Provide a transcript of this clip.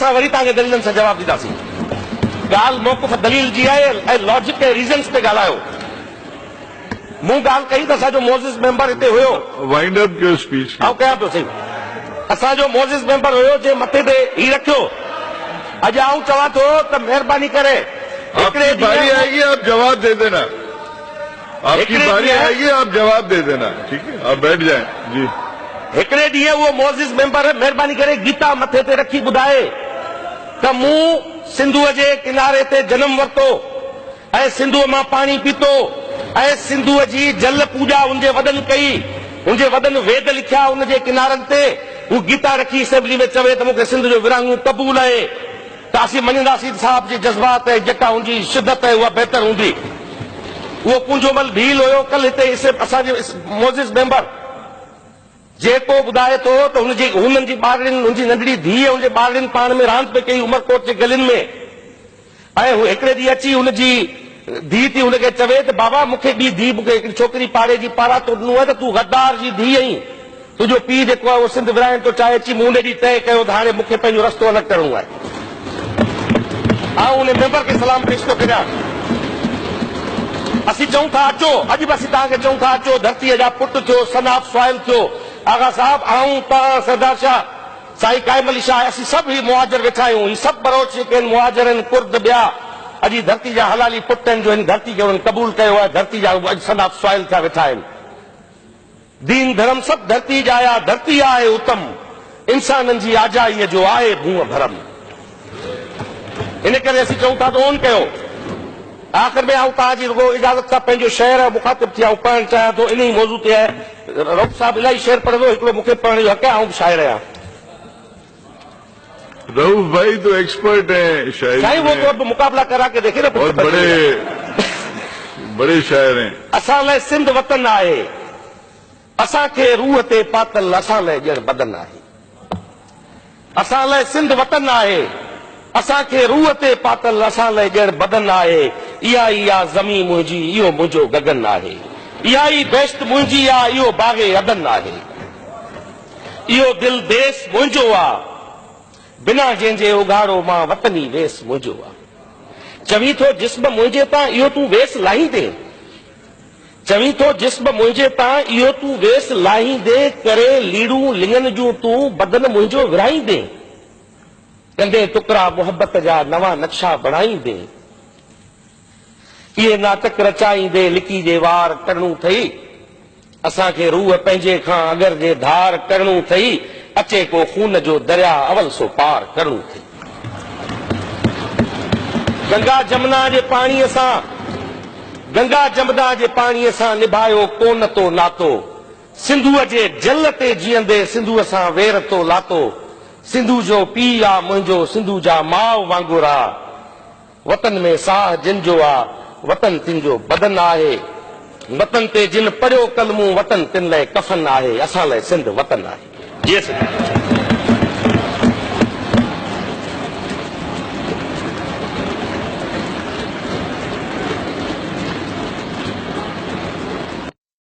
असां वरी तव्हांखे दलीलनि सां जवाब ॾींदासीं। ॻाल्हि मौक़िफ़ दलील जी आहे ऐं लॉजिक ऐं रीज़न्स ते ॻाल्हायो। मूं ॻाल्हि कई त असांजो मोज़िस मेंबर हिते हुयो, वाइंड अप कयो स्पीच। ऐं कयां पियो सही, असांजो मोज़िस मेंबर हुयो जे मथे ते ही रखियो। अॼु आऊं चवां थो त महिरबानी करे आपकी बारी आएगी आप जवाब दे देना, आपकी बारी आएगी आप जवाब दे देना, ठीक है, आप बैठ जाएं जी। हिकिड़े ॾींहुं उहो मोज़िस मेंबर महिरबानी करे गीता मथे ते रखी ॿुधाए त मूं सिंधूअ जे किनारे ते जनम वरितो ऐं सिंधूअ मां पाणी पीतो ऐं सिंधूअ जी जल पूॼा उनजे वॾनि कई, उनजे वॾनि वेद लिखिया उनजे किनारनि ते। हू गीता रखी असेंबली में चवे त मूंखे सिंध जो विरहाङो क़बूल आहे, त असीं मञींदासीं साहिब जी जज़्बात ऐं जेका हुनजी शिदत आहे उहा बहितर हूंदी। उहो कुंजोमल भील हुयो कल हिते असांजो मोज़िस मेंबर, जेको ॿुधाए थो त हुननि जी ॿारनि, हुनजी नंढड़ी धीअ हुनजे ॿारनि पाण में रांदि पई कई उमरकोट जे गलियुनि में, ऐं हू हिकिड़े ॾींहुं अची हुनजी धीउ थी हुनखे चवे त बाबा मूंखे ॿी धीउ, मूंखे हिकिड़ी छोकिरी पाड़े जी पारा तो ॾिनो आहे त तूं गद्दार जी धीउ आहीं, तुंहिंजो पीउ जेको आहे उहो सिंध विराइण थो चाहे। अची मूं उन ॾींहुं तइ कयो त हाणे मूंखे पंहिंजो रस्तो अलॻि करणो आहे। उन मेंबर खे सलाम पेश थो करियां। असीं चऊं था अचो, अॼु बि असीं तव्हांखे चऊं था अचो, धरतीअ जा पुट थियो, सन ऑफ सॉइल थियो, आगा साहब आऊं तव्हां सरदार शाह साईं काइम अली शाह, असीं सभु ही मुहाजिर वेठा आहियूं। ही सभु बरोच जेके आहिनि मुहाजिर आहिनि, कुर्द ॿिया, अॼु धरती जा हलाली पुट आहिनि जो हिन धरती खे हुननि क़बूल कयो आहे, धरती जा अॼु सन ऑफ सॉइल थिया वेठा आहिनि। दीन धर्म सभु धरती जा आया, धरती आहे उत्तम, इंसाननि जी आजाईअ जो आहे भूअ भरम। इन करे असीं चऊं था त ओन कयो। आख़िर में आऊं तव्हांजी रुगो इजाज़त सां पंहिंजो शहर मुखातिब थी आऊं पढ़णु चाहियां थो। इन ई मौज़ू ते आहे, रऊफ़ साहिब इलाही शेर पढ़ंदो, हिकिड़ो मूंखे पढ़ण जो हक़ आहे, आऊं बि शाइर आहियां। रऊफ भाई तो एक्सपर्ट हैं शायरी साईं, वो तो अब मुकाबला करा के देखे ना, बहुत बड़े शायर हैं। असां लाइ सिंध वतन आहे, असांखे रूह ते पातल असां लाइ ॼण बदन आहे। असां लाइ सिंध वतन आहे, असांखे रूह ते पातल असां लाइ ॼण बदन आहे। इहा ई आहे ज़मीन मुंहिंजी, इहो मुंहिंजो गगन आहे। इहा ई बेश्त मुंहिंजी आहे, इहो बाग़े अदन आहे। इहो दिल देस मुंहिंजो आहे, बिना जंहिंजे उघाड़ो मां वतनी वेस मुंहिंजो आहे। चवी थो जिस्म मुंहिंजे तां इहो तूं वेस लाहींदे, चवी थो जिस्म मुंहिंजे तां इहो तूं वेस लाहींदे, करे लीड़ूं लिंगन जूं तूं बदन मुंहिंजो विराईंदे, कंदे टुकड़ा मोहब्बत जा नवां नक्शा बणाईंदे। इहे नाटक रचाईंदे लिकी जे वार करणू थई, असांखे रूह पंहिंजे खां अगर जे धार करणू थई, अचे को खून जो दरिया अवल सो पार करणू थई। गंगा जमुना जे पाणीअ सां, गंगा जमुना जे पाणीअ सां निभायो कोन तो नातो, सिंधूअ जे जल ते जीअंदे सिंधूअ सां वेर तो लातो। सिंधू जो पीउ आहे मुंहिंजो, सिंधू जा माउ वांगुरु आहे, वतन में साह जिन जो आहे, वतन तिन जो बदन आहे। वतन ते जिन पढ़ियो कलमूं, वतन तिन लाइ कफन आहे, असां लाइ सिंध वतन आहे। जी